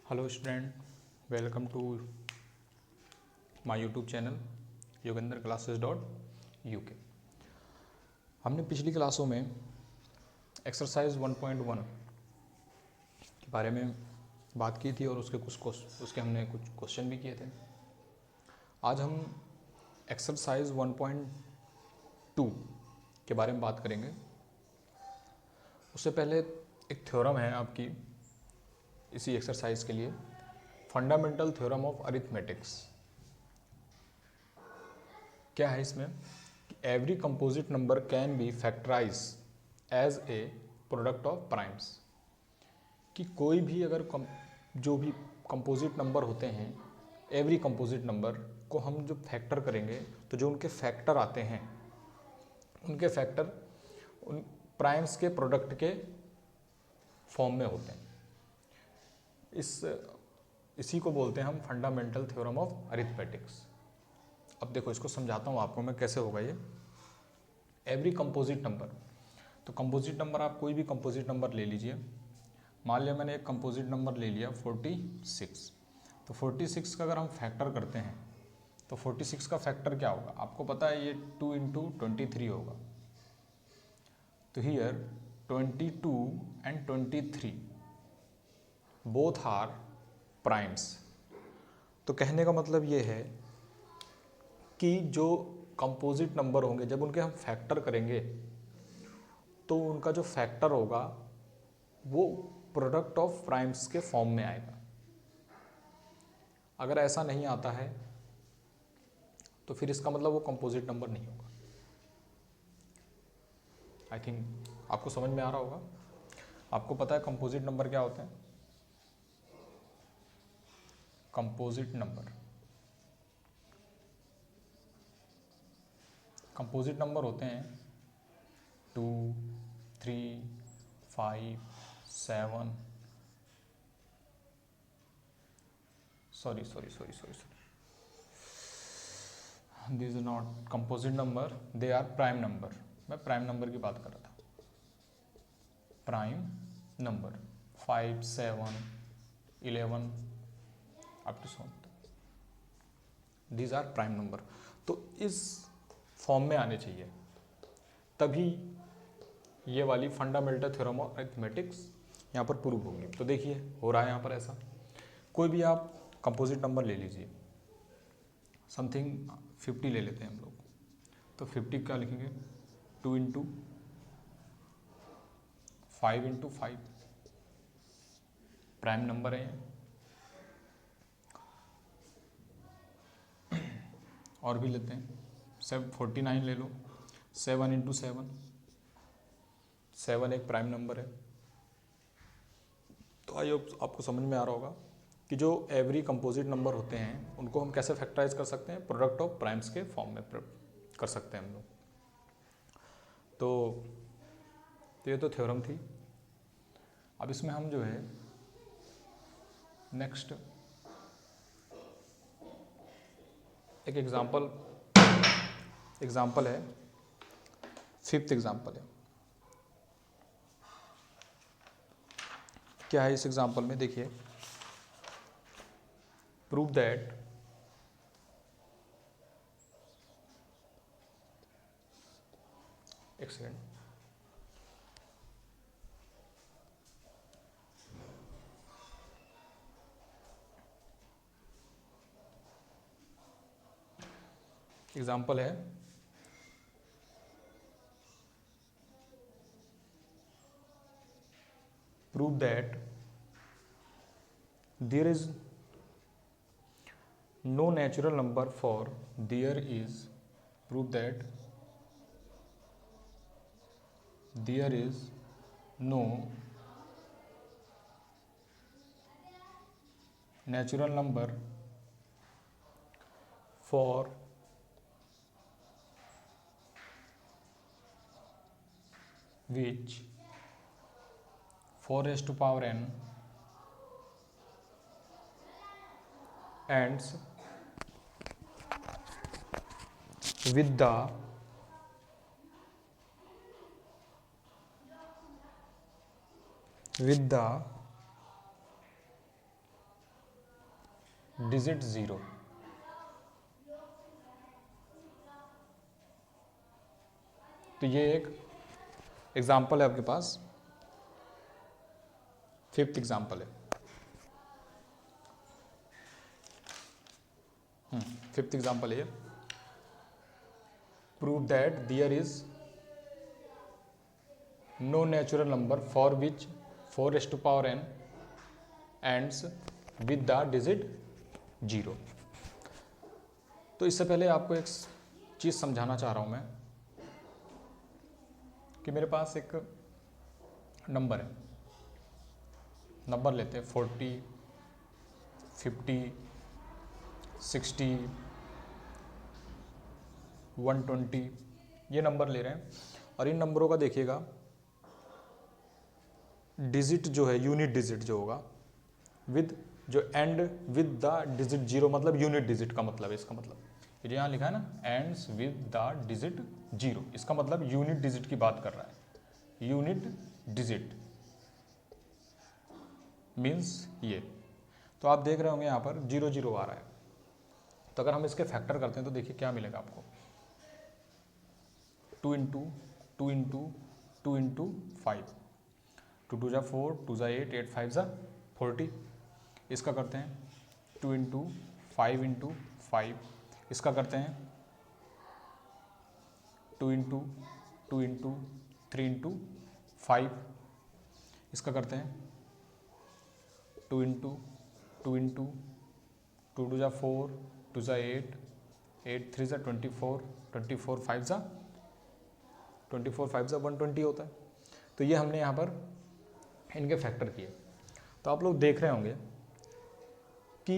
Hello student, welcome to my YouTube channel Yogendra classes .uk। हमने पिछली क्लासों में एक्सरसाइज 1.1 के बारे में बात की थी और उसके हमने कुछ क्वेश्चन भी किए थे। आज हम एक्सरसाइज 1.2 के बारे में बात करेंगे। उससे पहले एक थ्योरम है आपकी इसी एक्सरसाइज के लिए, फंडामेंटल थ्योरम ऑफ अरिथमेटिक्स। क्या है इसमें कि every composite number can be factorise as a product of primes, कि कोई भी अगर जो भी कंपोजिट नंबर होते हैं, एवरी कंपोजिट नंबर को हम जो फैक्टर करेंगे तो जो उनके फैक्टर आते हैं, उनके फैक्टर उन प्राइम्स के प्रोडक्ट के फॉर्म में होते हैं। इसी को बोलते हैं हम फंडामेंटल थ्योरम ऑफ अरिथमेटिक्स। अब देखो, इसको समझाता हूँ आपको मैं कैसे होगा ये। एवरी कंपोजिट नंबर, तो कंपोजिट नंबर आप कोई भी कंपोजिट नंबर ले लीजिए। मान लिया मैंने एक कंपोजिट नंबर ले लिया 46, तो 46 का अगर हम फैक्टर करते हैं तो 46 का फैक्टर क्या होगा आपको पता है, ये 2 × 23 होगा। तो here 22 and 23 both are primes. तो कहने का मतलब ये है कि जो कंपोजिट नंबर होंगे जब उनके हम फैक्टर करेंगे तो उनका जो फैक्टर होगा वो प्रोडक्ट ऑफ प्राइम्स के फॉर्म में आएगा। अगर ऐसा नहीं आता है तो फिर इसका मतलब वो कंपोजिट नंबर नहीं होगा। आई थिंक आपको समझ में आ रहा होगा। आपको पता है कंपोजिट नंबर क्या होते हैं? कंपोजिट नंबर होते हैं 2, 3, 5, 7, sorry this is not composite number, they are prime number. मैं प्राइम नंबर की बात कर रहा था। Prime number 5, 7, 11 up to 7, these are prime number. तो इस फॉर्म में आने चाहिए, तभी ये वाली फंडामेंटल थ्योरम ऑफ अरिथमेटिक्स यहाँ पर प्रूव होगी। तो देखिए हो रहा है यहाँ पर ऐसा। कोई भी आप कंपोजिट नंबर ले लीजिए, समथिंग 50 ले लेते हैं हम लोग। तो 50 क्या लिखेंगे? 2 × 5 × 5 प्राइम नंबर है। और भी लेते हैं, 49 ले लो, 7 × 7, 7 एक प्राइम नंबर है। तो आई होप आपको समझ में आ रहा होगा कि जो एवरी कंपोजिट नंबर होते हैं उनको हम कैसे फैक्टराइज कर सकते हैं, प्रोडक्ट ऑफ प्राइम्स के फॉर्म में कर सकते हैं हम लोग। तो ये तो थ्योरम थी। अब इसमें हम जो है नेक्स्ट एक एग्जाम्पल है, 5th एग्जाम्पल है। क्या है इस एग्जाम्पल में? देखिए, प्रूव दैट एक सेकेंड, एग्जाम्पल है prove that there is no natural number for there is prove that there is no natural number for which 4n ends with the digit 0। तो ये एक एग्जाम्पल है आपके पास, 5th एग्जाम्पल है। 5th example है, prove that there is no natural number for which 4n ends with the digit 0। तो इससे पहले आपको एक चीज़ समझाना चाह रहा हूँ मैं कि मेरे पास एक नंबर है, नंबर लेते हैं 40, 50, 60, 120, ये नंबर ले रहे हैं। और इन नंबरों का देखिएगा डिजिट जो है, यूनिट डिजिट जो होगा विद जो एंड विद द डिजिट 0, मतलब यूनिट डिजिट का मतलब है, इसका मतलब ये जो यहाँ लिखा है ना, एंड्स विद द डिजिट 0, इसका मतलब यूनिट डिजिट की बात कर रहा है। यूनिट डिजिट मीन्स ये, तो आप देख रहे होंगे यहाँ पर 0 0 आ रहा है। तो अगर हम इसके फैक्टर करते हैं तो देखिए क्या मिलेगा आपको, 2 इंटू 2 इंटू 2 इंटू 5, 2 2 जा 4, 2 जा 8, 8 5 जा 40। इसका करते हैं 2 इंटू 5 इंटू 5, इसका करते हैं 2 इंटू 2 इंटू 3 इंटू 5, इसका करते हैं 2 इंटू 2 इंटू 2 2 जा 4, 2 जा 8, 8 3 जा 24, 24 5 जा 24 5 जा 120 होता है। तो ये हमने यहाँ पर इनके फैक्टर किए। तो आप लोग देख रहे होंगे कि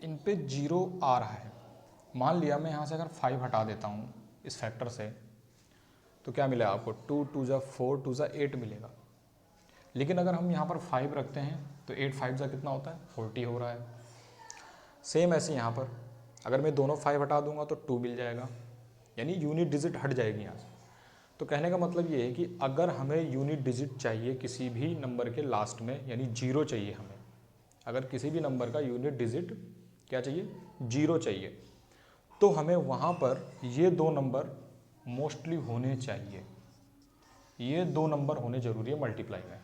इन पे 0 आ रहा है। मान लिया मैं यहाँ से अगर 5 हटा देता हूँ इस फैक्टर से, तो क्या मिलेगा आपको, 2 2 जा 4, 2 जा 8 मिलेगा। लेकिन अगर हम यहाँ पर 5 रखते हैं तो 8 5 जा कितना होता है, 40 हो रहा है। सेम ऐसे यहाँ पर अगर मैं दोनों 5 हटा दूंगा तो 2 मिल जाएगा, यानी यूनिट डिजिट हट जाएगी यहाँ से। तो कहने का मतलब ये है कि अगर हमें यूनिट डिजिट चाहिए किसी भी नंबर के लास्ट में, यानी 0 चाहिए हमें, अगर किसी भी नंबर का यूनिट डिजिट क्या चाहिए, 0 चाहिए, तो हमें वहाँ पर ये 2 नंबर मोस्टली होने चाहिए। ये 2 नंबर होने जरूरी है मल्टीप्लाई में।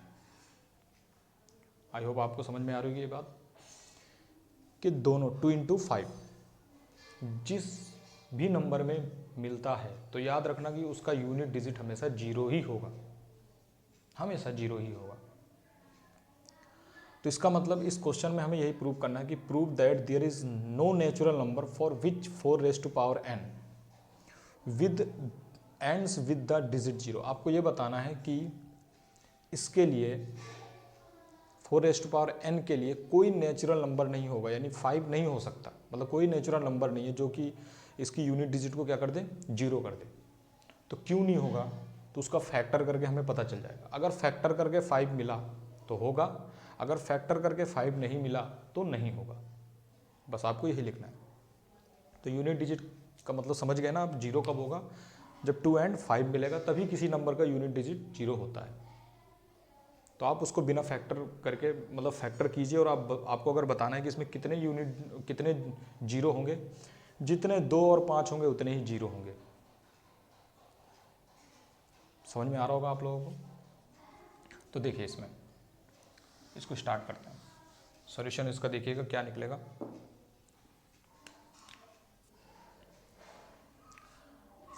आई होप आपको समझ में आ रही है ये बात कि दोनों 2 इंटू 5 जिस भी नंबर में मिलता है तो याद रखना कि उसका यूनिट डिजिट हमेशा 0 ही होगा, हमेशा 0 ही होगा। तो इसका मतलब इस क्वेश्चन में हमें यही प्रूव करना है कि prove that there is no natural number for which 4n with ends with the digit 0। आपको ये बताना है कि इसके लिए 4n के लिए कोई नेचुरल नंबर नहीं होगा, यानी 5 नहीं हो सकता, मतलब कोई नेचुरल नंबर नहीं है जो कि इसकी यूनिट डिजिट को क्या कर दे, 0 कर दे। तो क्यों नहीं होगा, तो उसका फैक्टर करके हमें पता चल जाएगा। अगर फैक्टर करके 5 मिला तो होगा, अगर फैक्टर करके 5 नहीं मिला तो नहीं होगा। बस आपको यही लिखना है। तो यूनिट डिजिट का मतलब समझ गए ना आप, 0 कब होगा, जब 2 एंड 5 मिलेगा तभी किसी नंबर का यूनिट डिजिट 0 होता है। तो आप उसको बिना फैक्टर करके मतलब फैक्टर कीजिए, और आपको अगर बताना है कि इसमें कितने यूनिट कितने 0 होंगे, जितने 2 और 5 होंगे उतने ही 0 होंगे। समझ में आ रहा होगा आप लोगों को। तो देखिए इसको स्टार्ट करते हैं। सॉल्यूशन इसका देखिएगा क्या निकलेगा।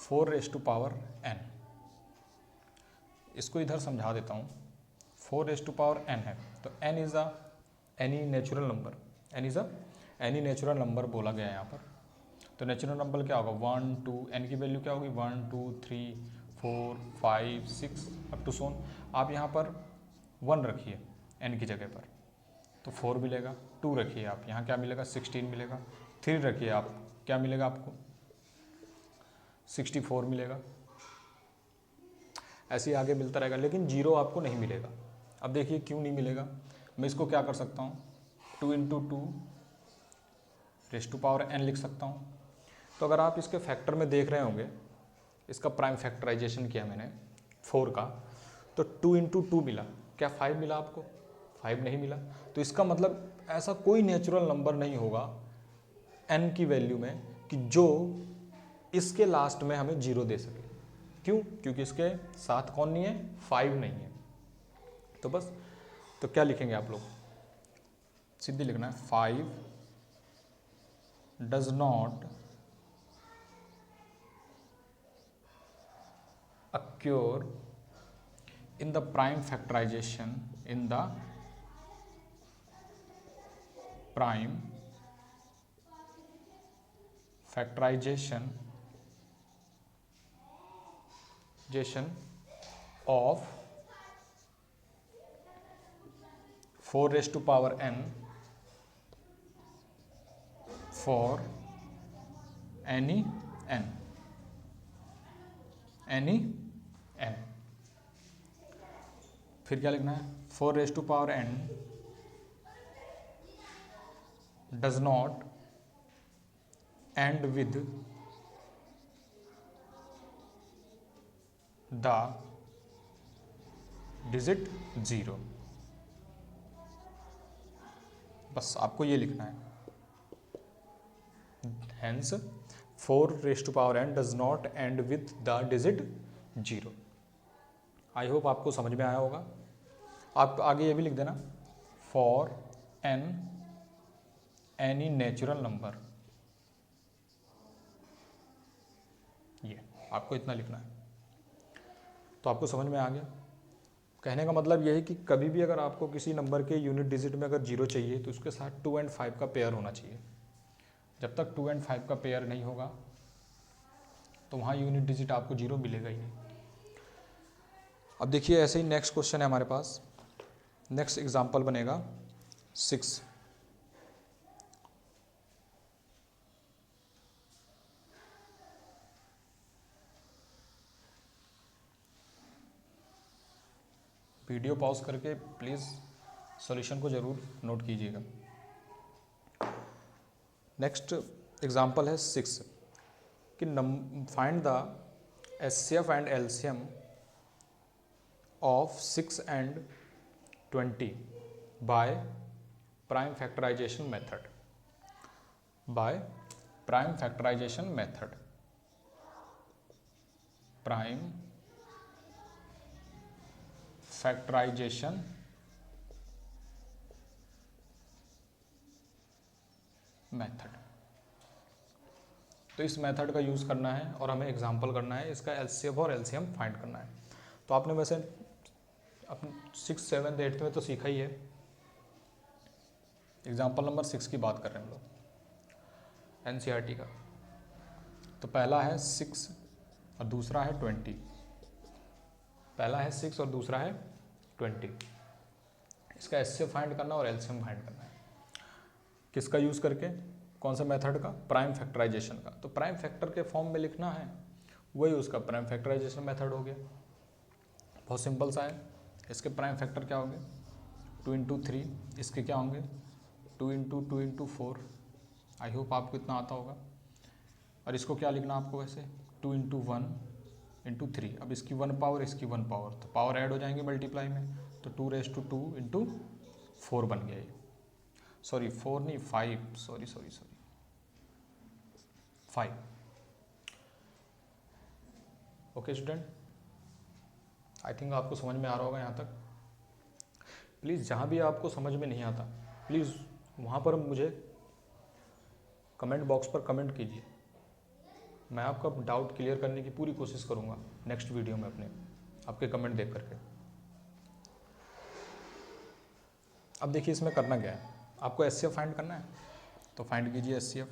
4n, इसको इधर समझा देता हूँ। 4n है तो n is a any natural number, n is a any natural number बोला गया है यहाँ पर। तो नेचुरल नंबर क्या होगा, 1 2, n की वैल्यू क्या होगी, 1 2 3 4 5 6 अप टू सोन। आप यहाँ पर 1 रखिए n की जगह पर तो 4 मिलेगा, 2 रखिए आप, यहाँ क्या मिलेगा, 16 मिलेगा, 3 रखिए आप, क्या मिलेगा आपको, 64 मिलेगा। ऐसे ही आगे मिलता रहेगा, लेकिन 0 आपको नहीं मिलेगा। अब देखिए क्यों नहीं मिलेगा, मैं इसको क्या कर सकता हूँ, 2 into 2 raise to power n लिख सकता हूँ। तो अगर आप इसके फैक्टर में देख रहे होंगे, इसका प्राइम फैक्टराइजेशन किया मैंने 4 का, तो 2 इंटू 2 मिला, क्या 5 मिला आपको, 5 नहीं मिला। तो इसका मतलब ऐसा कोई नेचुरल नंबर नहीं होगा n की वैल्यू में कि जो इसके लास्ट में हमें 0 दे सके। क्यों? क्योंकि इसके साथ कौन नहीं है, 5 नहीं है। तो बस, तो क्या लिखेंगे आप लोग, सीधे लिखना है 5 does not occur in the prime factorization of 4 raised to power n for any n फिर क्या लिखना है, 4 raised to power n does not end with the digit 0। बस आपको ये लिखना है, hence 4 raised to power n does not end with the digit 0। I hope आपको समझ में आया होगा। आप आगे ये भी लिख देना, for an any natural number, ये आपको इतना लिखना है। तो आपको समझ में आ गया। कहने का मतलब यह है कि कभी भी अगर आपको किसी नंबर के यूनिट डिजिट में अगर 0 चाहिए तो उसके साथ 2 और 5 का पेयर होना चाहिए। जब तक 2 और 5 का पेयर नहीं होगा तो वहाँ यूनिट डिजिट आपको 0 मिलेगा ही नहीं। अब देखिए ऐसे ही नेक्स्ट क्वेश्चन है हमारे पास, नेक्स्ट एग्जाम्पल बनेगा 6। वीडियो पॉज करके प्लीज़ सॉल्यूशन को ज़रूर नोट कीजिएगा। नेक्स्ट एग्जाम्पल है 6 कि find the HCF and LCM of 6 and 20 by prime factorisation method. By prime factorisation method, prime factorisation method. तो इस मेथड का यूज़ करना है और हमें एग्जांपल करना है, इसका एलसीएफ और एलसीएम फाइंड करना है। तो आपने वैसे अपने 6, 7, 8 में तो सीखा ही है। एग्जांपल नंबर 6 की बात कर रहे हैं हम लोग, एनसीईआरटी का। तो पहला है 6 और दूसरा है 20। पहला है 6 और दूसरा है 20। इसका एचसीएफ फाइंड करना और एलसीएम फाइंड करना है। किसका यूज़ करके, कौन सा मेथड का, प्राइम फैक्टराइजेशन का। तो प्राइम फैक्टर के फॉर्म में लिखना है, वही उसका प्राइम फैक्टराइजेशन मेथड हो गया। बहुत सिंपल सा है। इसके प्राइम फैक्टर क्या होंगे, 2 into 3। इसके क्या होंगे, 2 into 2 into 4। आई होप आपको इतना आता होगा। और इसको क्या लिखना आपको वैसे, 2 into 1 into 3। अब इसकी 1 पावर, इसकी 1 पावर, तो पावर ऐड हो जाएंगे मल्टीप्लाई में। तो 2 raised to 2 into 4 बन गया ये। सॉरी 4 नहीं 5, sorry 5। Okay student, I think आपको समझ में आ रहा होगा यहाँ तक। प्लीज़ जहाँ भी आपको समझ में नहीं आता, प्लीज़ वहाँ पर मुझे कमेंट बॉक्स पर कमेंट कीजिए। मैं आपका डाउट क्लियर करने की पूरी कोशिश करूँगा नेक्स्ट वीडियो में अपने, आपके कमेंट देख करके। अब देखिए इसमें करना क्या है, आपको एचसीएफ फाइंड करना है। तो फाइंड कीजिए एचसीएफ,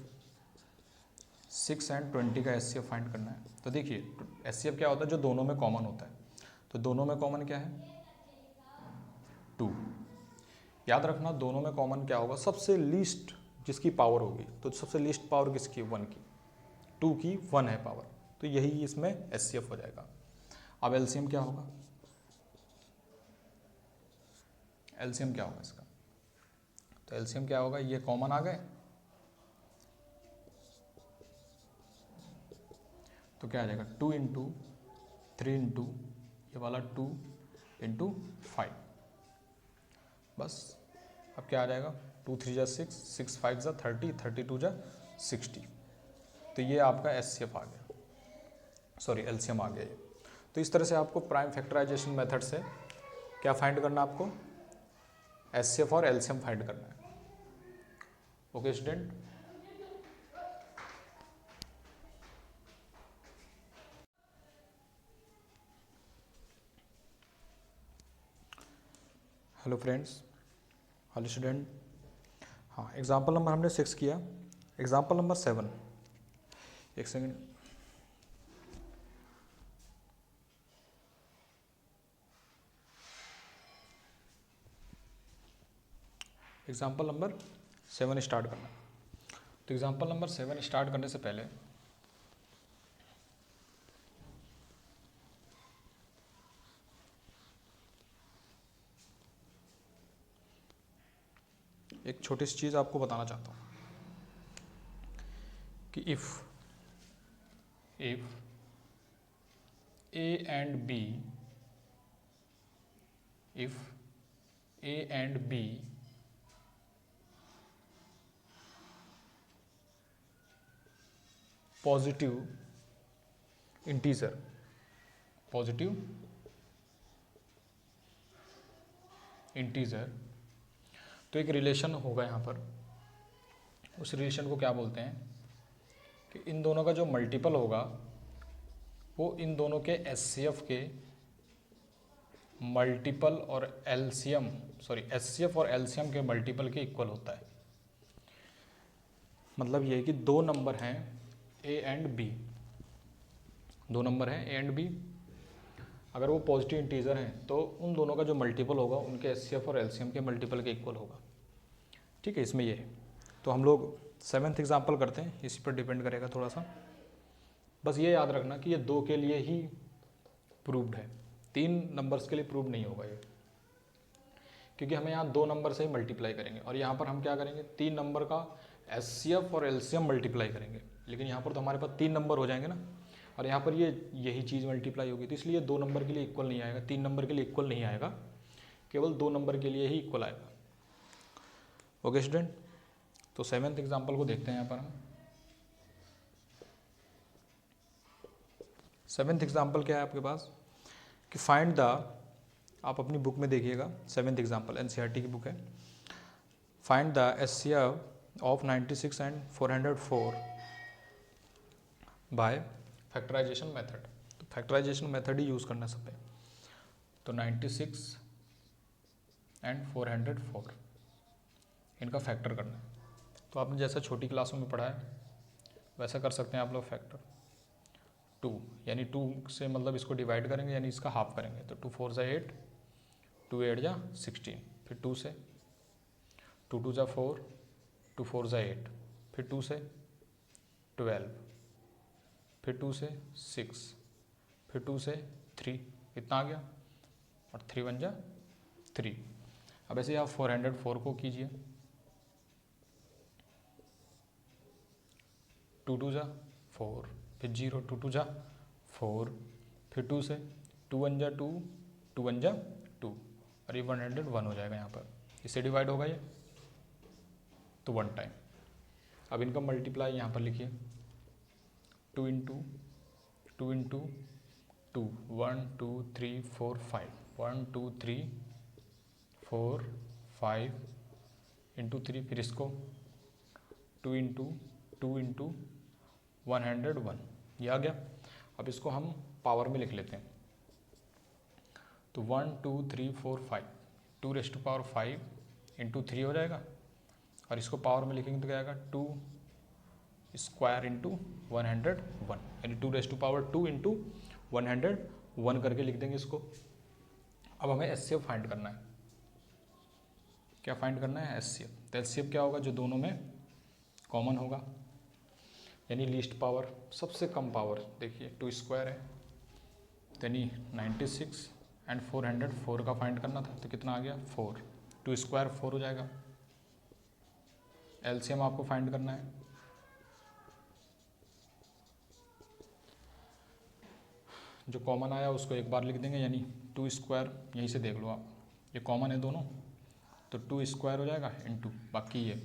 6 and 20 का एचसीएफ फाइंड करना है। तो देखिए एचसीएफ क्या होता है, जो दोनों में कॉमन होता है। तो दोनों में कॉमन क्या है, 2। याद रखना दोनों में कॉमन क्या होगा, सबसे लीस्ट जिसकी पावर होगी। तो सबसे लीस्ट पावर किसकी, 1 की। 2 की 1 है पावर, तो यही इसमें एचसीएफ हो जाएगा। अब एलसीएम क्या होगा, एलसीएम क्या होगा इसका, तो एलसीएम क्या होगा, ये कॉमन आ गए तो क्या आ जाएगा, 2 into 3 into ये वाला 2 into 5। बस अब क्या आ जाएगा, 2 3 जा 6, 6 5 जा 30, 32 जा 60। तो ये आपका एचसीएफ आ गया, सॉरी एलसीएम आ गया ये। तो इस तरह से आपको प्राइम फैक्टराइजेशन मेथड से क्या फाइंड करना है, आपको एचसीएफ और एलसीएम फाइंड करना है। Okay student, hello friends, hello student. हाँ, एग्जाम्पल नंबर हमने 6 किया, एग्जाम्पल नंबर 7, एक सेकेंड। एग्जाम्पल नंबर 7 स्टार्ट करना। तो एग्जाम्पल नंबर 7 स्टार्ट करने से पहले एक छोटी सी चीज़ आपको बताना चाहता हूँ कि if A and B, if A and B positive integer, तो एक रिलेशन होगा यहाँ पर। उस रिलेशन को क्या बोलते हैं कि इन दोनों का जो मल्टीपल होगा वो इन दोनों के एचसीएफ के मल्टीपल और एलसीएम, सॉरी एचसीएफ और एलसीएम के मल्टीपल के इक्वल होता है। मतलब ये है कि दो नंबर हैं ए एंड बी, दो नंबर हैं ए एंड बी, अगर वो पॉजिटिव इंटीजर हैं तो उन दोनों का जो मल्टीपल होगा उनके एचसीएफ और एलसीएम के मल्टीपल के इक्वल होगा। ठीक है, इसमें ये है। तो हम लोग 7th एग्जाम्पल करते हैं, इसी पर डिपेंड करेगा थोड़ा सा। बस ये याद रखना कि ये 2 के लिए ही प्रूव्ड है, 3 नंबर्स के लिए प्रूव नहीं होगा ये, क्योंकि हमें यहाँ 2 नंबर से ही मल्टीप्लाई करेंगे और यहाँ पर हम क्या करेंगे 3 नंबर का एचसीएफ और एलसीएम मल्टीप्लाई करेंगे। लेकिन यहाँ पर तो हमारे पास 3 नंबर हो जाएंगे ना, और यहाँ पर ये यही चीज़ मल्टीप्लाई होगी, तो इसलिए 2 नंबर के लिए इक्वल नहीं आएगा, 3 नंबर के लिए इक्वल नहीं आएगा, केवल 2 नंबर के लिए ही इक्वल आएगा। ओके स्टूडेंट, तो 7th एग्जाम्पल को देखते हैं। यहाँ पर हम 7th एग्जाम्पल क्या है आपके पास कि फाइंड द, आप अपनी बुक में देखिएगा 7th एग्जाम्पल एनसीईआरटी की बुक है। Find the HCF of 96 and 404 by factorisation method. तो फैक्टराइजेशन मेथड ही यूज़ करना सब पे। तो 96 एंड 404 इनका फैक्टर करना है। तो आपने जैसा छोटी क्लासों में पढ़ा है वैसा कर सकते हैं आप लोग। फैक्टर 2 यानी 2 से मतलब इसको डिवाइड करेंगे यानी इसका हाफ करेंगे। तो 2 4 जा 8, 2 8 जा 16, फिर 2 से 2 2 जा 4, 2 4 जा 8, फिर 2 से 12, फिर 2 से 6, फिर 2 से 3, इतना आ गया, और 3 1 जा 3। अब ऐसे आप 404 को कीजिए, 2 2 जा 4, फिर 0, 2 2 जा 4, फिर 2 से 2 1 जा 2, 2 1 जा 2, और ये 101 हो जाएगा। यहाँ पर इससे डिवाइड होगा ये, तो 1 टाइम। अब इनका मल्टीप्लाई यहाँ पर लिखिए, 2 इंटू 2 इंटू 2, 1 2 3 4 5, 1 2 3 4 5 इंटू 3, फिर इसको 2 इंटू 2 इंटू 101, ये आ गया। अब इसको हम पावर में लिख लेते हैं। तो 1 2 3 4 5, 2 रेज़ टू पावर 5 इंटू 3 हो जाएगा, और इसको पावर में लिखेंगे तो क्या आएगा 2 स्क्वायर इंटू 101, यानी 2 रेज़ टू पावर 2 इंटू 101 करके लिख देंगे इसको। अब हमें एचसीएफ फाइंड करना है। क्या फाइंड करना है? एचसीएफ। तो एचसीएफ क्या होगा? जो दोनों में कॉमन होगा, यानी लीस्ट पावर, सबसे कम पावर। देखिए 2 स्क्वायर है, यानी 96 एंड 404 का फाइंड करना था, तो कितना आ गया 4, 2 स्क्वायर 4 हो जाएगा। एलसीएम आपको फाइंड करना है। जो कॉमन आया उसको एक बार लिख देंगे, यानी 2 स्क्वायर, यहीं से देख लो आप, ये कॉमन है दोनों, तो 2 स्क्वायर हो जाएगा इंटू बाकी ये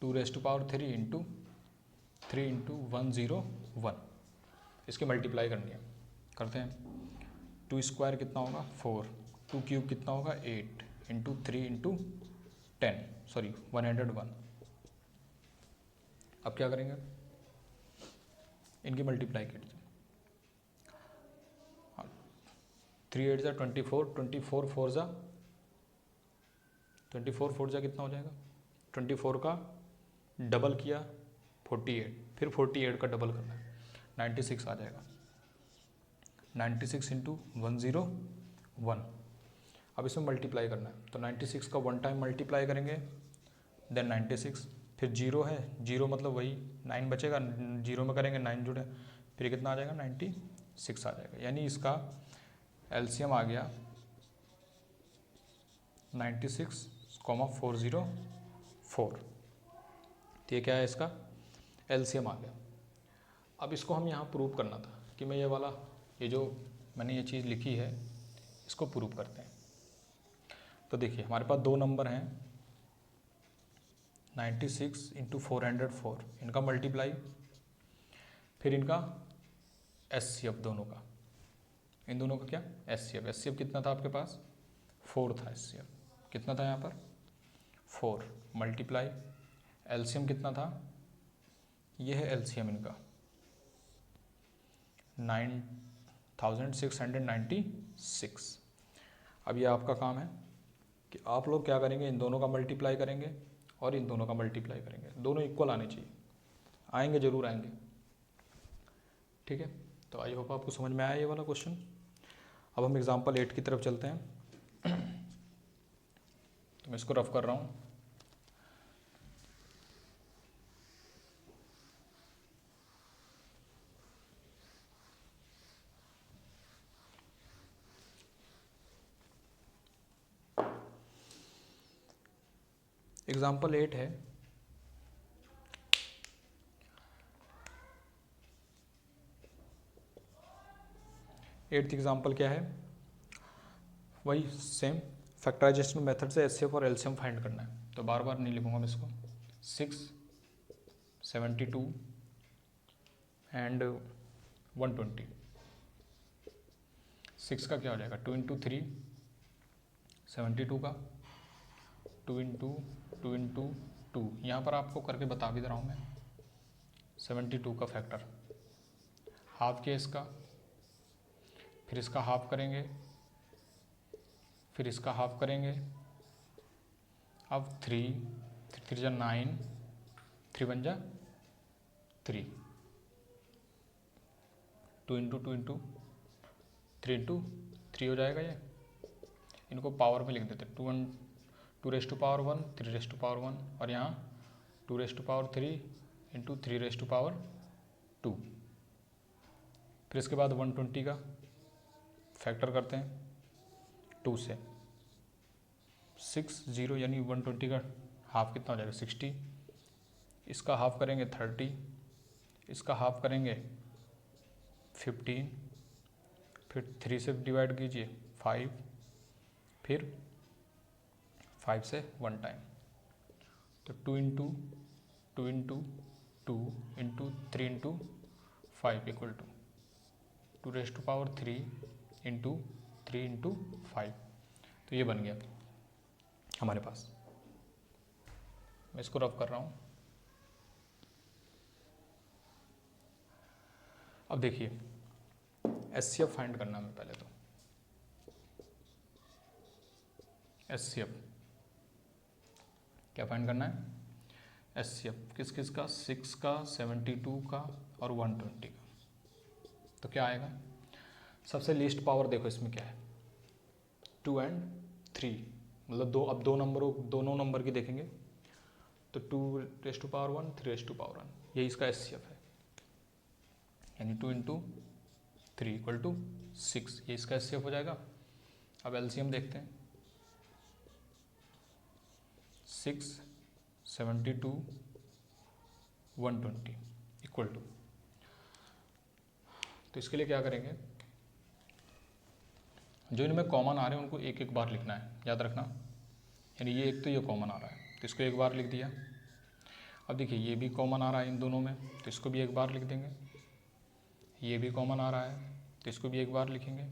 2⁻³ इंटू 3 इंटू 101, इसकी मल्टीप्लाई करनी है, करते हैं। 2 स्क्वायर कितना होगा 4, 2 क्यूब कितना होगा 8 इंटू 3 इंटू 10 सॉरी 101। अब क्या करेंगे, इनकी मल्टीप्लाई कीजिए। 3 8 जा 24, 24 4 जा 24 4 जा कितना हो जाएगा, 24 का डबल किया 48, फिर 48 का डबल करना है 96 आ जाएगा। 96 इंटू 101, अब इसमें मल्टीप्लाई करना है, तो 96 का 1 टाइम मल्टीप्लाई करेंगे, देन 96, फिर 0 है, 0 मतलब वही 9 बचेगा, 0 में करेंगे 9 जुड़े, फिर कितना आ जाएगा 96 आ जाएगा। यानी इसका एलसीएम आ गया 96,404, तो ये क्या है इसका एलसीएम आ गया। अब इसको हम यहाँ प्रूव करना था कि मैं ये वाला ये जो मैंने ये चीज़ लिखी है इसको प्रूव करते हैं। तो देखिए हमारे पास दो नंबर हैं 96 इंटू 404, इनका मल्टीप्लाई, फिर इनका एचसीएफ दोनों का, इन दोनों का क्या एचसीएफ। एचसीएफ कितना था आपके पास 4 था, एचसीएफ कितना था यहाँ पर 4, मल्टीप्लाई एलसीएम कितना था, ये है एलसीएम इनका 9696। अब ये आपका काम है कि आप लोग क्या करेंगे, इन दोनों का मल्टीप्लाई करेंगे और इन दोनों का मल्टीप्लाई करेंगे, दोनों इक्वल आने चाहिए, आएंगे जरूर आएंगे, ठीक है। तो आई होप आपको समझ में आया ये वाला क्वेश्चन। अब हम एग्जांपल 8 की तरफ चलते हैं। तो मैं इसको रफ कर रहा हूँ। एग्जाम्पल 8 है, एट्थ एग्जाम्पल क्या है, वही सेम फैक्टराइजेशन मेथड से एचसीएफ और एलसीएम फाइंड करना है। तो बार बार नहीं लिखूंगा मैं इसको, 6 72 एंड 120। 6 का क्या हो जाएगा 2 इंटू 3, 72 का 2 इंटू 2 इंटू 2, यहाँ पर आपको करके बता भी दे रहा हूँ मैं, 72 का फैक्टर हाफ किया इसका, फिर इसका हाफ करेंगे, फिर इसका हाफ करेंगे। अब 3 3 जा 9, 3 1 जा 3, 2 इंटू 2 इंटू 3 इंटू 3 हो जाएगा ये। इनको पावर में लिख देते, 2⁻⁴ 3⁻⁴ और यहाँ 2⁻³ इंटू 3⁻²। फिर इसके बाद 120 का फैक्टर करते हैं 2 से, 6 0 यानी 120 का हाफ कितना हो जाएगा 60, इसका हाफ करेंगे 30, इसका हाफ करेंगे 15, फिर 3 से डिवाइड कीजिए 5, फिर 5 से 1 टाइम, तो 2 into 2 into 2 into 3 into 5 equal to 2⁻³ into 3 into 5। तो ये बन गया हमारे पास। मैं इसको रफ कर रहा हूँ। अब देखिए एचसीएफ फाइंड करना है पहले, तो एचसीएफ क्या फाइंड करना है, एचसीएफ किस किस का 6 का 72 का और 120 का। तो क्या आएगा, सबसे लीस्ट पावर देखो इसमें क्या है 2 and 3, मतलब दो, अब दोनों नंबर की देखेंगे तो 2⁻⁴ 3⁻⁴, यही इसका एचसीएफ है, यानी 2 इंटू 3 इक्वल टू 6, ये इसका एचसीएफ हो जाएगा। अब एलसीएम देखते हैं, 6 72 120 इक्वल टू, तो इसके लिए क्या करेंगे, जो इनमें कॉमन आ रहे हैं उनको एक एक बार लिखना है, याद रखना यानी ये एक तो ये कॉमन आ रहा है तो इसको एक बार लिख दिया। अब देखिए ये भी कॉमन आ रहा है इन दोनों में तो इसको भी एक बार लिख देंगे। ये भी कॉमन आ रहा है तो इसको भी एक बार लिखेंगे।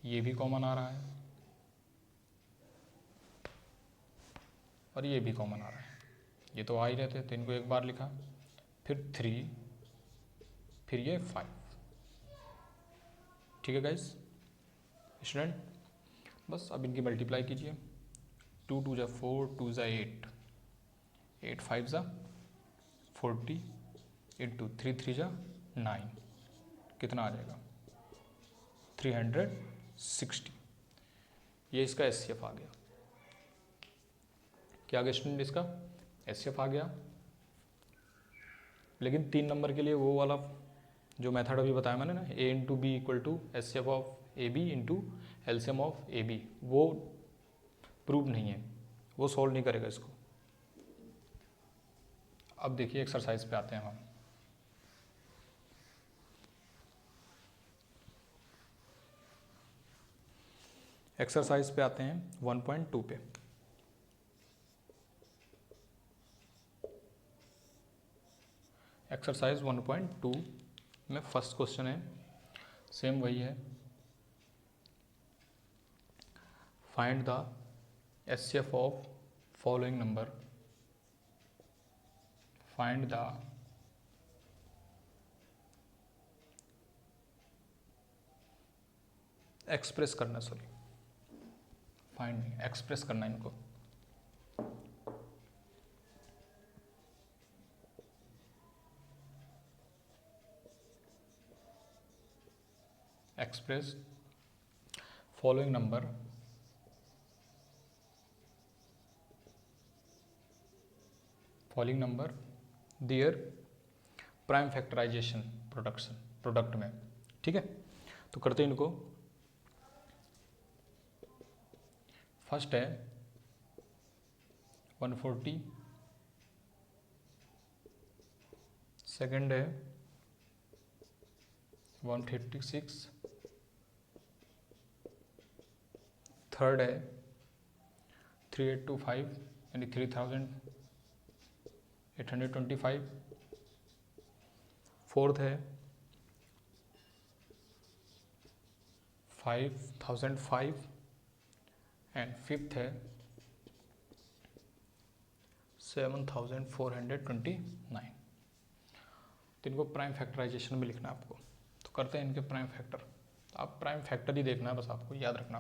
ये भी कॉमन आ रहा है और ये भी कॉमन आ रहा है, ये तो आ ही रहते तो इनको एक बार लिखा। फिर 3, फिर ये 5। ठीक है गाइस स्टूडेंट, बस अब इनकी मल्टीप्लाई कीजिए। 2 2 जा 4, 2 जा 8, 8 5 जा 40 इंटू 3 3 जा 9, कितना आ जाएगा 360। ये इसका एचसीएफ आ गया। क्या आ गया स्टूडेंट, इसका एचसीएफ आ गया। लेकिन 3 नंबर के लिए वो वाला जो मेथड अभी बताया मैंने ना, A into B equal to HCF of A B into LCM of A B, वो प्रूव नहीं है, वो सॉल्व नहीं करेगा इसको। अब देखिए एक्सरसाइज पे आते हैं हम। एक्सरसाइज पे आते हैं 1.2 पे। एक्सरसाइज 1.2 में फर्स्ट क्वेश्चन है, सेम वही है, find the HCF of following number, find the express करना, सॉरी फाइंड एक्सप्रेस करना इनको। Express following number there prime factorisation product में। ठीक है, तो करते हैं इनको। फर्स्ट है 140, सेकंड है 156, थर्ड है 3825 यानी 3825, फोर्थ है 5005 एंड फिफ्थ है 7429। तो इनको प्राइम फैक्टराइजेशन में लिखना है आपको, तो करते हैं इनके प्राइम फैक्टर। आप प्राइम फैक्टर ही देखना है बस, आपको याद रखना।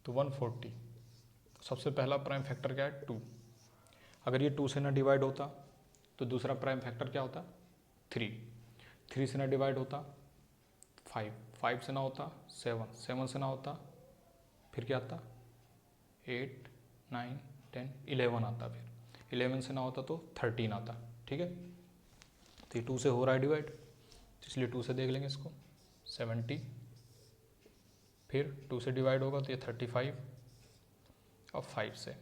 तो 140, तो सबसे पहला प्राइम फैक्टर क्या है 2। अगर ये 2 से ना डिवाइड होता तो दूसरा प्राइम फैक्टर क्या होता 3, 3 से ना डिवाइड होता 5, 5 से ना होता 7, 7 से ना होता फिर क्या आता 8 9 10 11 आता, फिर 11 से ना होता तो 13 आता। ठीक है, तो ये 2 से हो रहा है डिवाइड, तो इसलिए 2 से देख लेंगे इसको 70, फिर 2 से डिवाइड होगा तो ये 35 और 5 से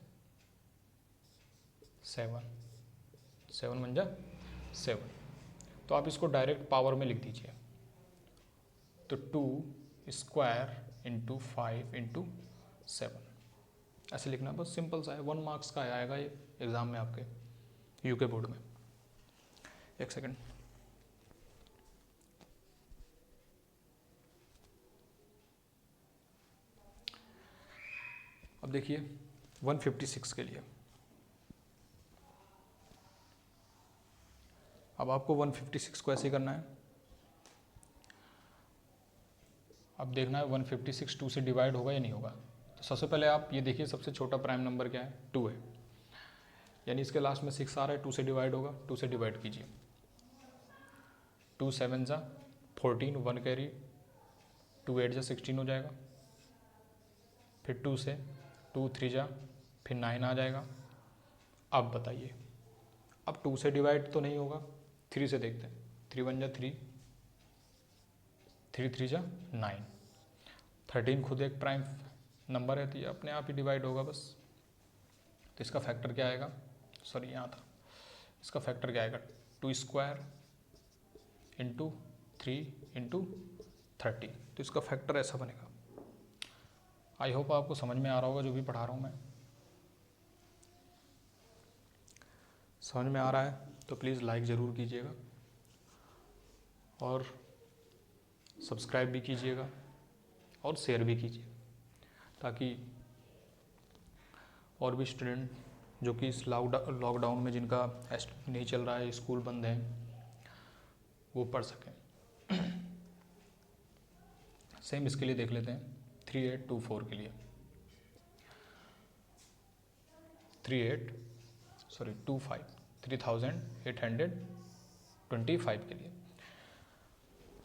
7, 7 बन जा 7। तो आप इसको डायरेक्ट पावर में लिख दीजिए, तो 2 स्क्वायर इंटू 5 इंटू 7 ऐसे लिखना, बस सिंपल सा है। 1 मार्क्स का आएगा ये एग्ज़ाम में आपके यूके बोर्ड में। एक सेकंड, अब देखिए 156 के लिए, अब आपको 156 को ऐसे करना है। अब देखना है 156 2 से डिवाइड होगा या नहीं होगा। तो सबसे पहले आप ये देखिए, सबसे छोटा प्राइम नंबर क्या है 2 है, यानी इसके लास्ट में 6 आ रहा है, 2 से डिवाइड होगा, 2 से डिवाइड कीजिए। 2 7 जा 14, 1 कैरी, 2 8 जा 16 हो जाएगा, फिर 2 से 2 3 जा फिर 9 आ जाएगा। अब बताइए, अब 2 से डिवाइड तो नहीं होगा, 3 से देखते हैं। 3 1 जा 3, 3 3 जा 9, 13 खुद एक प्राइम नंबर है तो ये अपने आप ही डिवाइड होगा बस। तो इसका फैक्टर क्या आएगा, सॉरी यहाँ था, इसका फैक्टर क्या आएगा 2 स्क्वायर इंटू 3 इंटू 13, तो इसका फैक्टर ऐसा बनेगा। आई होप आपको समझ में आ रहा होगा जो भी पढ़ा रहा हूँ मैं। समझ में आ रहा है तो प्लीज़ लाइक ज़रूर कीजिएगा और सब्सक्राइब भी कीजिएगा और शेयर भी कीजिए, ताकि और भी स्टूडेंट जो कि इस लॉकडाउन में जिनका नहीं चल रहा है, स्कूल बंद है, वो पढ़ सकें। सेम इसके लिए देख लेते हैं 3824 के लिए 3825 के लिए।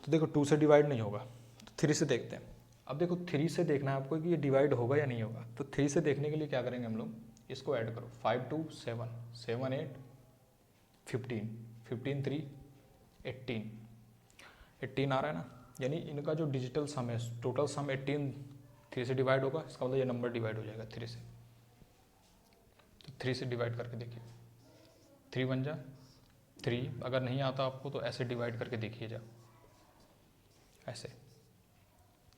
तो देखो 2 से डिवाइड नहीं होगा, तो 3 से देखते हैं। अब देखो 3 से देखना है आपको कि ये डिवाइड होगा या नहीं होगा। तो 3 से देखने के लिए क्या करेंगे हम लोग, इसको ऐड करो। 5 2 7 7 8 15 15 3 18 18 आ रहा है ना, यानी इनका जो डिजिटल सम है, टोटल सम 18 3 से डिवाइड होगा। इसका मतलब ये नंबर डिवाइड हो जाएगा 3 से। तो 3 से डिवाइड करके देखिए, 3 1 जा 3। अगर नहीं आता आपको तो ऐसे डिवाइड करके देखिए जा, ऐसे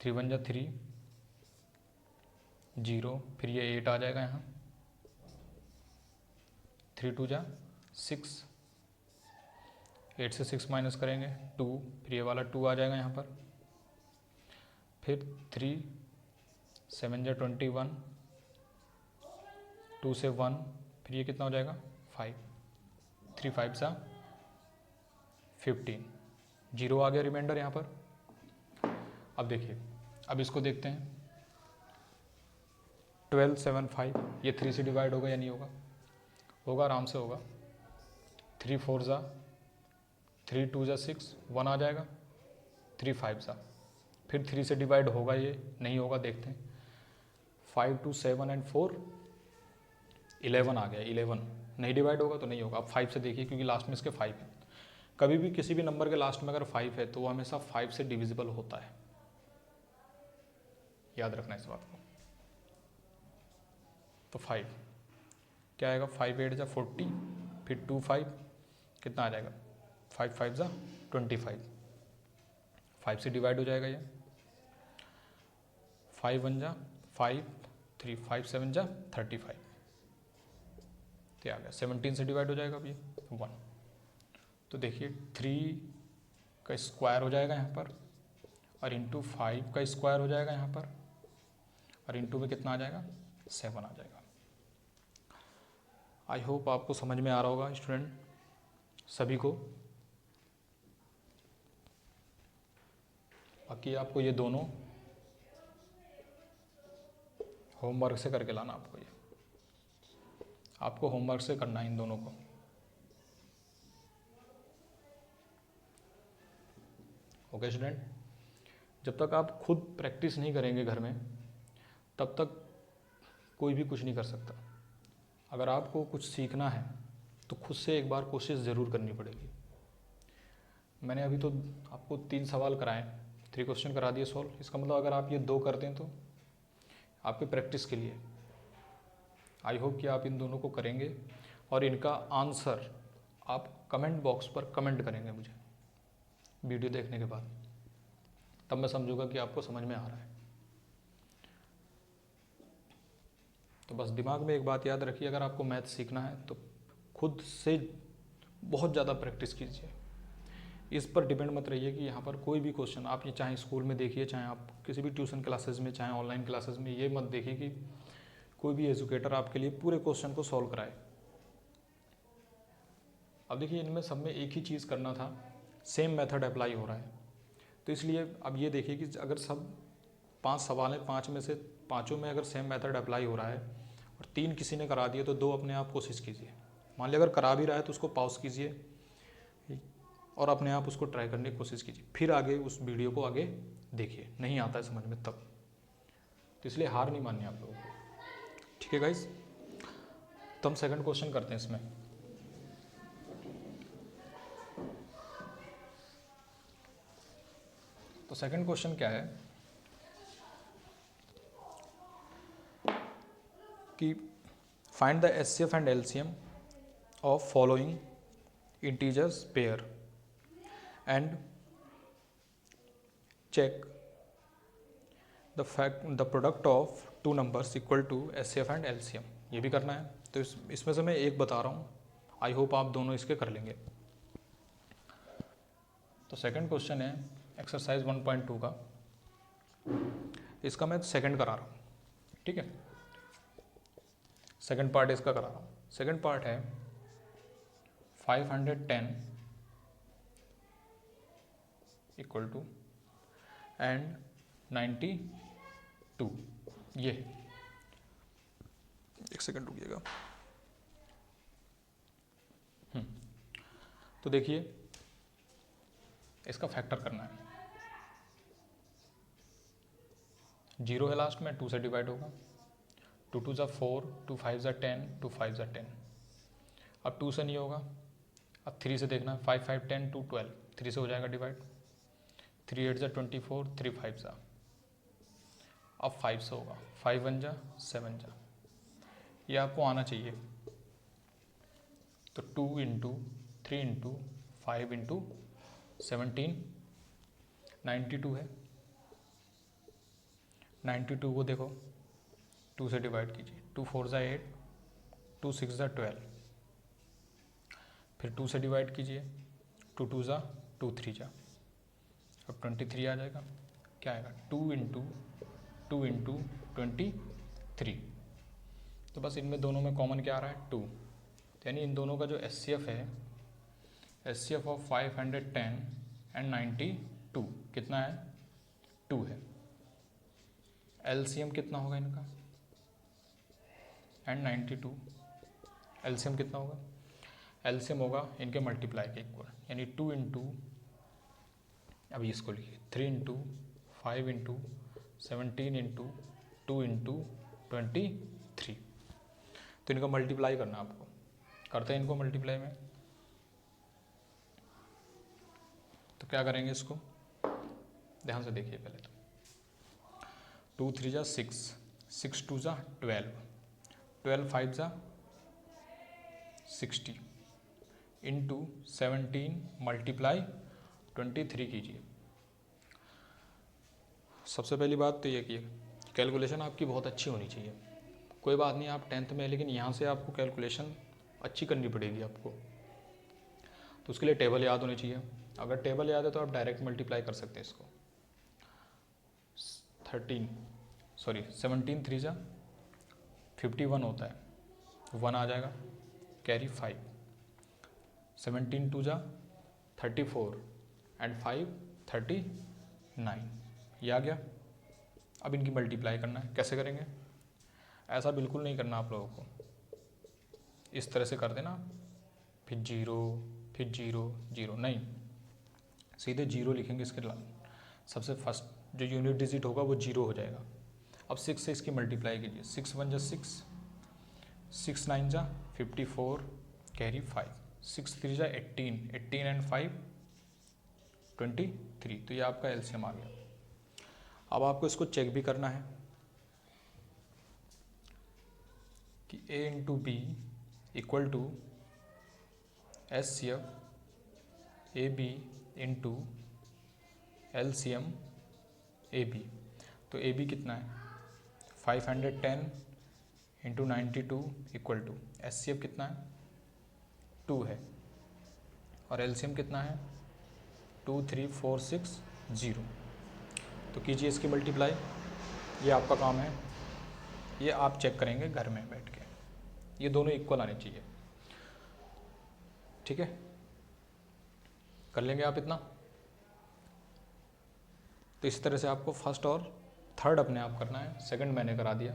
3 1 जा 3 0, फिर ये 8 आ जाएगा यहाँ, 3 2 जा 6, 8 से 6 माइनस करेंगे 2, फिर ये वाला 2 आ जाएगा यहाँ पर, फिर 3 7 जा 21, 2 से 1, फिर ये कितना हो जाएगा 5, 3 5 सा 15, 0 आ गया रिमाइंडर यहाँ पर। अब देखिए, अब इसको देखते हैं 12 7 5, ये 3 से डिवाइड होगा या नहीं होगा, होगा, आराम से होगा। 3 4 ज़ा 3 2 ज़ा 6, 1 आ जाएगा, 3 5 ज़ा, फिर 3 से डिवाइड होगा, ये नहीं होगा, देखते हैं। 5 2 7 एंड 4 11 आ गया, 11 नहीं डिवाइड होगा तो नहीं होगा। अब 5 से देखिए, क्योंकि लास्ट में इसके 5 है। कभी भी किसी भी नंबर के लास्ट में अगर 5 है तो वो हमेशा 5 से डिविजिबल होता है, याद रखना इस बात को। तो 5 क्या आएगा, 5 8 जा 40, फिर 2 5 कितना आ जाएगा, 5 5 जा 25, 5 से डिवाइड हो जाएगा ये। 5 1 जा 5 3, 5 7 जा 35, तो आ गया। 17 से डिवाइड हो जाएगा अब ये 1। तो देखिए 3 का स्क्वायर हो जाएगा यहाँ पर, और इंटू 5 का स्क्वायर हो जाएगा यहाँ पर, और इंटू में कितना आ जाएगा 7 आ जाएगा। आई होप आपको समझ में आ रहा होगा स्टूडेंट सभी को। बाकी आपको ये दोनों होमवर्क से करके लाना, आपको होमवर्क से करना है इन दोनों को। ओके स्टूडेंट, जब तक आप खुद प्रैक्टिस नहीं करेंगे घर में, तब तक कोई भी कुछ नहीं कर सकता। अगर आपको कुछ सीखना है तो खुद से एक बार कोशिश ज़रूर करनी पड़ेगी। मैंने अभी तो आपको 3 सवाल कराए, 3 क्वेश्चन करा दिए सॉल्व। इसका मतलब अगर आप ये 2 करते हैं तो आपके प्रैक्टिस के लिए। आई होप कि आप इन दोनों को करेंगे और इनका आंसर आप कमेंट बॉक्स पर कमेंट करेंगे मुझे वीडियो देखने के बाद, तब मैं समझूंगा कि आपको समझ में आ रहा है। तो बस दिमाग में एक बात याद रखिए, अगर आपको मैथ सीखना है तो खुद से बहुत ज़्यादा प्रैक्टिस कीजिए। इस पर डिपेंड मत रहिए कि यहाँ पर कोई भी क्वेश्चन आप ये चाहे स्कूल में देखिए, चाहे आप किसी भी ट्यूशन क्लासेस में, चाहे ऑनलाइन क्लासेस में, ये मत देखिए कि कोई भी एजुकेटर आपके लिए पूरे क्वेश्चन को सॉल्व कराए। अब देखिए, इनमें सब में एक ही चीज़ करना था, सेम मेथड अप्लाई हो रहा है। तो इसलिए अब ये देखिए कि अगर सब 5 सवाल हैं, 5 में से 5 में अगर सेम मेथड अप्लाई हो रहा है और 3 किसी ने करा दिए, तो 2 अपने आप कोशिश कीजिए। मान लिया अगर करा भी रहा है तो उसको पॉज कीजिए और अपने आप उसको ट्राई करने की कोशिश कीजिए, फिर आगे उस वीडियो को आगे देखिए। नहीं आता है समझ में तब, तो इसलिए हार नहीं माननी आप लोगों को। ठीक है गाइस, तो हम सेकंड क्वेश्चन करते हैं इसमें। तो सेकंड क्वेश्चन क्या है कि find the HCF and LCM of following integers pair and check the product of 2 numbers equal to HCF and LCM. ये भी करना है। तो इसमें से मैं एक बता रहा हूँ आई होप आप दोनों इसके कर लेंगे। तो सेकंड क्वेश्चन है एक्सरसाइज 1.2 का, इसका मैं सेकंड करा रहा हूँ, ठीक है, सेकंड पार्ट इसका करा रहा हूँ। सेकंड पार्ट है 510 इक्वल टू एंड 92, ये एक सेकंड रुकिएगा। तो देखिए इसका फैक्टर करना है, 0 है लास्ट में, 2 से डिवाइड होगा, 2 2 ज़ा 4, 2 5 ज़ा 10, 2 5 ज़ा 10। अब 2 से नहीं होगा, अब 3 से देखना, 5 5 10 2 12, 3 से हो जाएगा डिवाइड, 3 8 ज़ा 24, 3 5 ज़ा, अब 5 से होगा, 5 1 ज़ा 7 ज़ा, ये आपको आना चाहिए। तो 2 इंटू 3 इंटू 5 इंटू 17, 92 है। 92 को देखो 2 से डिवाइड कीजिए, 2 4 ज़ा 8, 2 6 ज़ा 12, फिर 2 से डिवाइड कीजिए, 2 2 ज़ा 2 3 ज़ा, अब 23 आ जाएगा। क्या आएगा, 2 इंटू 23। तो बस इनमें दोनों में कॉमन क्या आ रहा है, 2, यानी इन दोनों का जो HCF है, HCF ऑफ 510 एंड 92 कितना है, 2 है। LCM कितना होगा इनका, एंड 92, LCM कितना होगा, LCM होगा इनके मल्टीप्लाई के इक्वल, यानी 2 इंटू, अभी इसको लिखिए, 3 इंटू 5 इंटू 17 इंटू 2 इंटू 23। तो इनका मल्टीप्लाई करना आपको, करते हैं इनको मल्टीप्लाई में। तो क्या करेंगे इसको, ध्यान से देखिए पहले तो 2 3 ज़ा 6, 6 2 ज़ा 12, 12 5 ज़ा 60 इंटू 17 मल्टीप्लाई 23 कीजिए। सबसे पहली बात तो ये कि कैलकुलेशन आपकी बहुत अच्छी होनी चाहिए। कोई बात नहीं, आप 10th में, लेकिन यहाँ से आपको कैलकुलेशन अच्छी करनी पड़ेगी आपको। तो उसके लिए टेबल याद होनी चाहिए। अगर टेबल याद है तो आप डायरेक्ट मल्टीप्लाई कर सकते हैं इसको। 17 3 ज़ा 51 होता है, 1 आ जाएगा, कैरी 5, 17 2 ज़ा 34 एंड 5 39, ये आ गया। अब इनकी मल्टीप्लाई करना है, कैसे करेंगे, ऐसा बिल्कुल नहीं करना आप लोगों को, इस तरह से कर देना, फिर 0 फिर 0 0 नहीं, सीधे 0 लिखेंगे इसके सबसे फर्स्ट जो यूनिट डिजिट होगा वो 0 हो जाएगा। अब 6 से इसकी मल्टीप्लाई कीजिए, 6 1 ज़ा 6, 6 9 ज़ा 54, कैरी 5, 6 3 ज़ा 18, 18 एंड 5 23। तो ये आपका LCM आ गया। अब आपको इसको चेक भी करना है कि A into B equal to HCF AB into LCM AB। तो AB कितना है, 510 इंटू 92 इक्वल टू HCF कितना है, 2 है, और LCM कितना है, 2 3 4 6 0। तो कीजिए इसकी मल्टीप्लाई, ये आपका काम है, ये आप चेक करेंगे घर में बैठ के, ये दोनों इक्वल आने चाहिए, ठीक है, कर लेंगे आप इतना। तो इस तरह से आपको फर्स्ट और थर्ड अपने आप करना है, सेकंड मैंने करा दिया।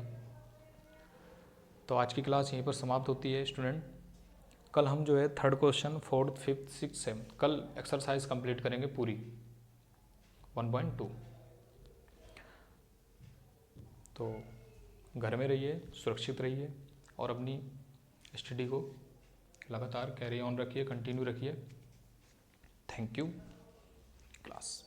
तो आज की क्लास यहीं पर समाप्त होती है स्टूडेंट। कल हम जो है third question, fourth, fifth, six, seventh, कल एक्सरसाइज कंप्लीट करेंगे पूरी 1.2। तो घर में रहिए, सुरक्षित रहिए और अपनी स्टडी को लगातार कैरी ऑन रखिए, कंटिन्यू रखिए। Thank you class.